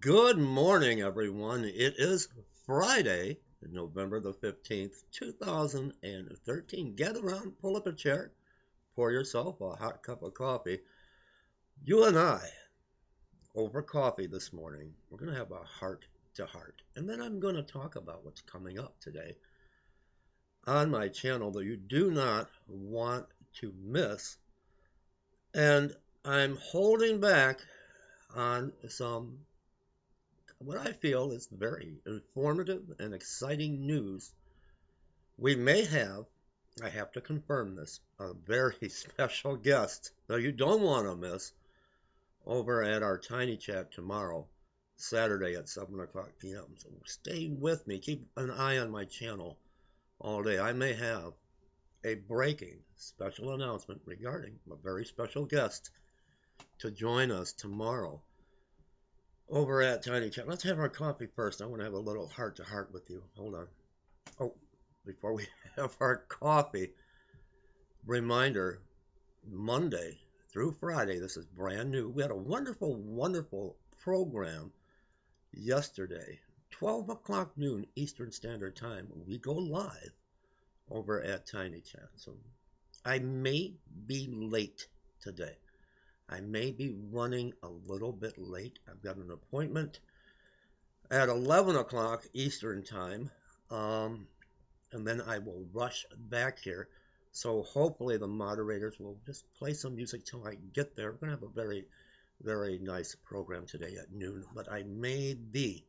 Good morning, everyone. It is Friday, November the 15th, 2013. Gather around, pull up a chair, pour yourself a hot cup of coffee. You and I, over coffee this morning, we're going to have a heart to heart. And then I'm going to talk about what's coming up today on my channel that you do not want to miss. And I'm holding back on some what I feel is very informative and exciting news. We may have, I have to confirm this, a very special guest that you don't want to miss over at our Tiny Chat tomorrow, Saturday at 7 o'clock p.m. So stay with me. Keep an eye on my channel all day. I may have a breaking special announcement regarding a very special guest to join us tomorrow over at Tiny Chat. Let's have our coffee first. I want to have a little heart to heart with you. Hold on. Oh, before we have our coffee, reminder Monday through Friday, this is brand new. We had a wonderful, wonderful program yesterday, 12 o'clock noon Eastern Standard Time. We go live over at Tiny Chat. So I may be late today. I may be running a little bit late. I've got an appointment at 11 o'clock Eastern Time, and then I will rush back here. So hopefully the moderators will just play some music till I get there. We're going to have a very, very nice program today at noon, but I may be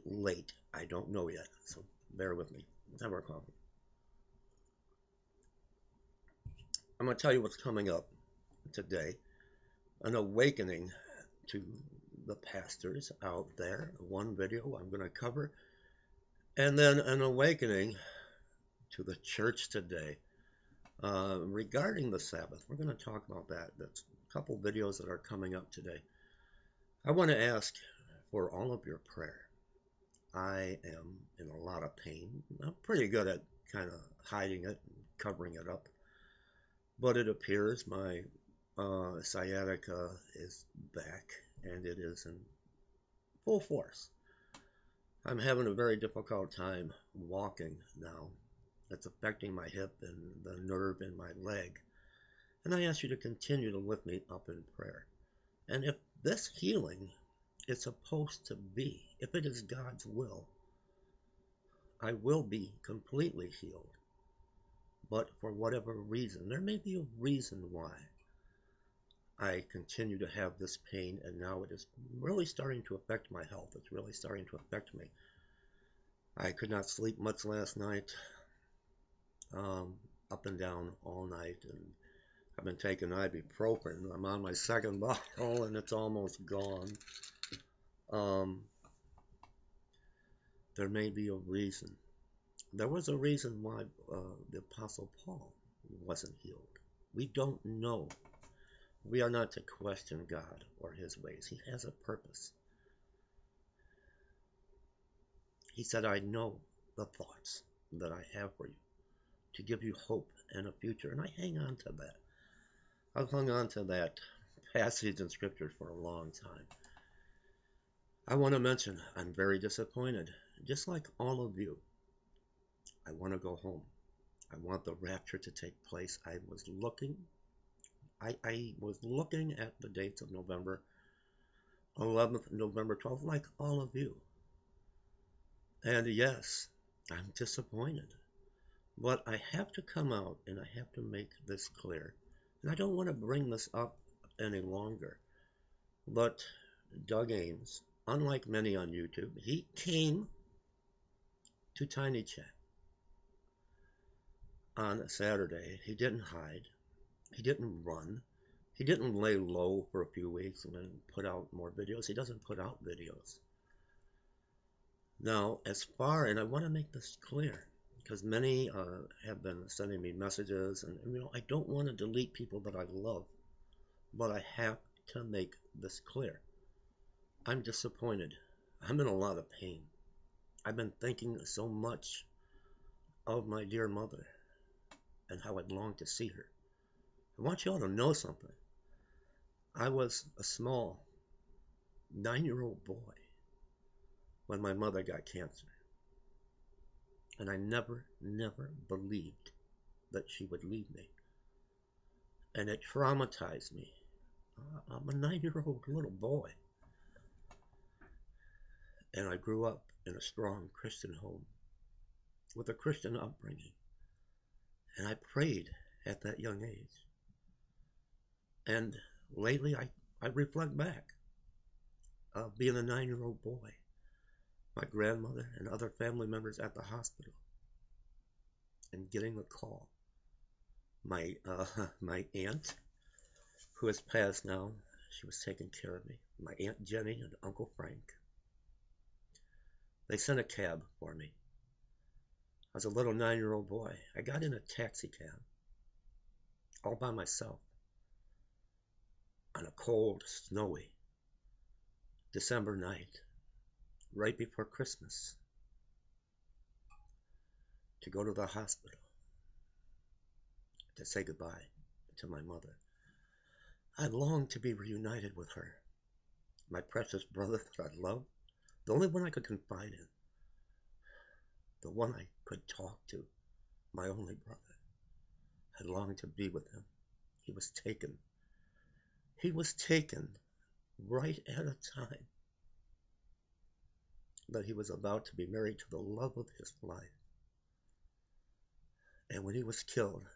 late. I don't know yet, so bear with me. Let's have our coffee. I'm going to tell you what's coming up today. An awakening to the pastors out there. One video I'm going to cover. And then an awakening to the church today. Regarding the Sabbath, we're going to talk about that. That's a couple videos that are coming up today. I want to ask for all of your prayer. I am in a lot of pain. I'm pretty good at kind of hiding it and covering it up. But it appears my sciatica is back, and it is in full force. I'm having a very difficult time walking now. It's affecting my hip and the nerve in my leg. And I ask you to continue to lift me up in prayer. And if this healing is supposed to be, if it is God's will, I will be completely healed. But for whatever reason, there may be a reason why I continue to have this pain, and now it is really starting to affect my health. It's really starting to affect me. I could not sleep much last night, up and down all night, and I've been taking ibuprofen. I'm on my second bottle, and it's almost gone. There may be a reason. There was a reason why the Apostle Paul wasn't healed. We don't know. We are not to question God or his ways. He has a purpose. He said, I know the thoughts that I have for you, to give you hope and a future. And I hang on to that. I've hung on to that passage in Scripture for a long time. I want to mention I'm very disappointed, just like all of you. I want to go home. I want the rapture to take place. I was looking at the dates of November 11th, November 12th, like all of you. And yes, I'm disappointed. But I have to come out and I have to make this clear. And I don't want to bring this up any longer. But Doug Ames, unlike many on YouTube, he came to Tiny Chat on Saturday. He didn't hide. He didn't run. He didn't lay low for a few weeks and then put out more videos. He doesn't put out videos. Now, and I want to make this clear, because many have been sending me messages, and I don't want to delete people that I love, but I have to make this clear. I'm disappointed. I'm in a lot of pain. I've been thinking so much of my dear mother and how I'd long to see her. I want you all to know something. I was a small 9-year-old boy when my mother got cancer. And I never believed that she would leave me. And it traumatized me. I'm a 9-year-old little boy. And I grew up in a strong Christian home with a Christian upbringing. And I prayed at that young age. And lately I reflect back being a 9-year-old boy, my grandmother and other family members at the hospital, and getting a call. My aunt, who has passed now, she was taking care of me. My Aunt Jenny and Uncle Frank. They sent a cab for me. I was a little 9-year-old boy. I got in a taxi cab, all by myself, on a cold, snowy December night, right before Christmas, to go to the hospital to say goodbye to my mother. I longed to be reunited with her, my precious brother that I loved, the only one I could confide in, the one I could talk to, my only brother. I longed to be with him. He was taken. He was taken right at a time that he was about to be married to the love of his life. And when he was killed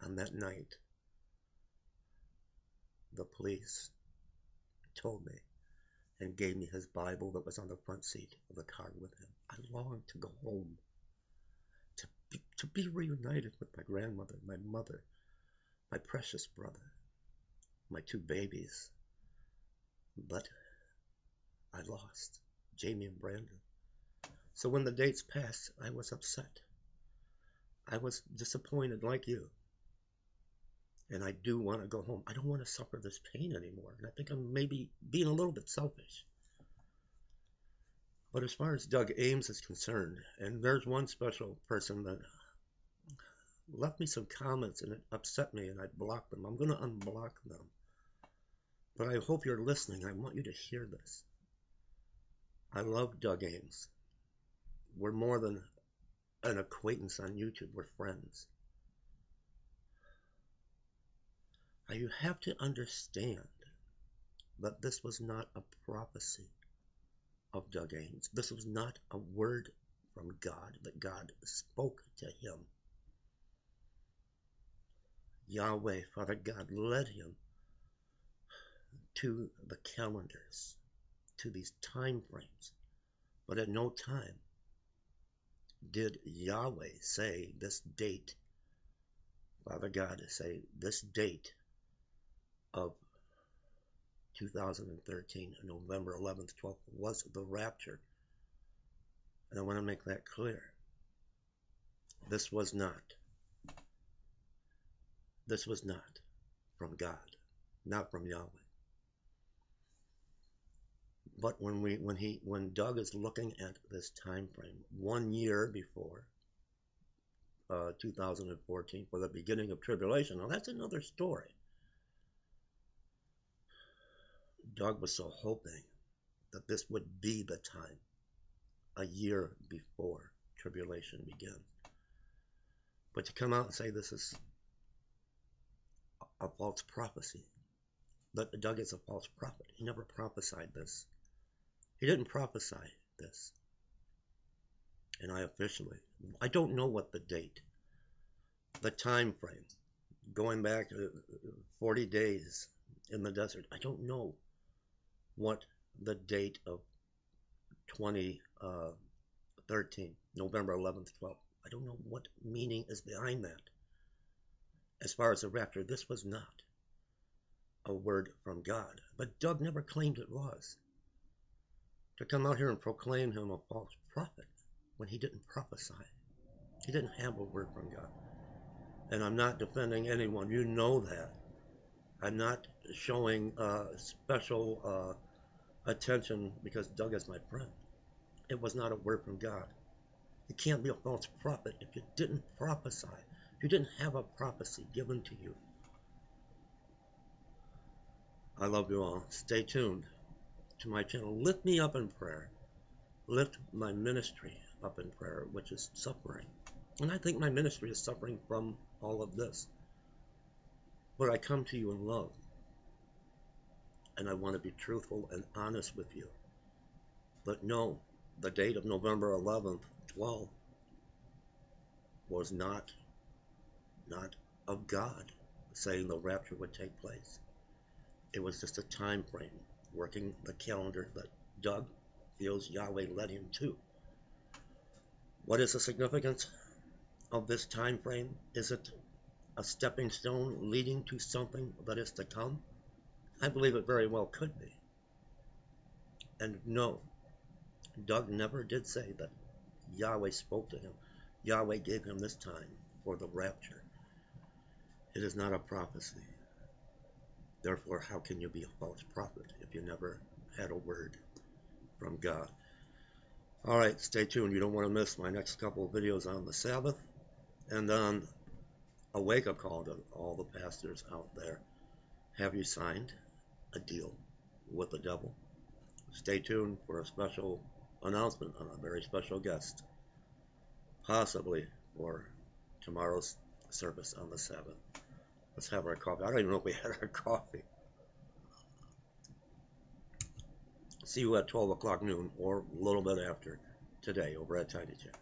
on that night, the police told me and gave me his Bible that was on the front seat of the car with him. I longed to go home, to be reunited with my grandmother, my mother, my precious brother, my 2 babies. But I lost Jamie and Brandon. So when the dates passed, I was upset. I was disappointed like you. And I do want to go home. I don't want to suffer this pain anymore. And I think I'm maybe being a little bit selfish. But as far as Doug Ames is concerned, and there's one special person that left me some comments and it upset me and I blocked them. I'm going to unblock them. But I hope you're listening. I want you to hear this. I love Doug Ames. We're more than an acquaintance on YouTube. We're friends. You have to understand that this was not a prophecy of Doug Ames. This was not a word from God that God spoke to him. Yahweh, Father God, led him to the calendars, to these time frames. But at no time did Yahweh say this date, Father God say this date of 2013, November 11th, 12th, was the rapture. And I want to make that clear. This was not from God, not from Yahweh. But when Doug is looking at this time frame, 1 year before 2014, for the beginning of tribulation, now that's another story. Doug was so hoping that this would be the time, a year before tribulation begins. But to come out and say this is a false prophecy, that Doug is a false prophet. He never prophesied this. He didn't prophesy this. And I don't know what the date, the time frame, going back 40 days in the desert. I don't know what the date of 2013, November 11th, 12th. I don't know what meaning is behind that. As far as the rapture, this was not a word from God. But Doug never claimed it was. To come out here and proclaim him a false prophet when he didn't prophesy. He didn't have a word from God. And I'm not defending anyone. You know that. I'm not showing special attention because Doug is my friend. It was not a word from God. You can't be a false prophet if you didn't prophesy, if you didn't have a prophecy given to you. I love you all. Stay tuned. to my channel. Lift me up in prayer. Lift my ministry up in prayer, which is suffering. And I think my ministry is suffering from all of this. But I come to you in love. And I want to be truthful and honest with you. But no, the date of November 11th, 12 was not of God saying the rapture would take place. It was just a time frame, working the calendar that Doug feels Yahweh led him to. What is the significance of this time frame? Is it a stepping stone leading to something that is to come? I believe it very well could be. And no, Doug never did say that Yahweh spoke to him. Yahweh gave him this time for the rapture. It is not a prophecy. Therefore, how can you be a false prophet if you never had a word from God? All right, stay tuned. You don't want to miss my next couple of videos on the Sabbath, and then a wake-up call to all the pastors out there. Have you signed a deal with the devil? Stay tuned for a special announcement on a very special guest, possibly for tomorrow's service on the Sabbath. Let's have our coffee. I don't even know if we had our coffee. See you at 12 o'clock noon or a little bit after today over at Tiny Chat.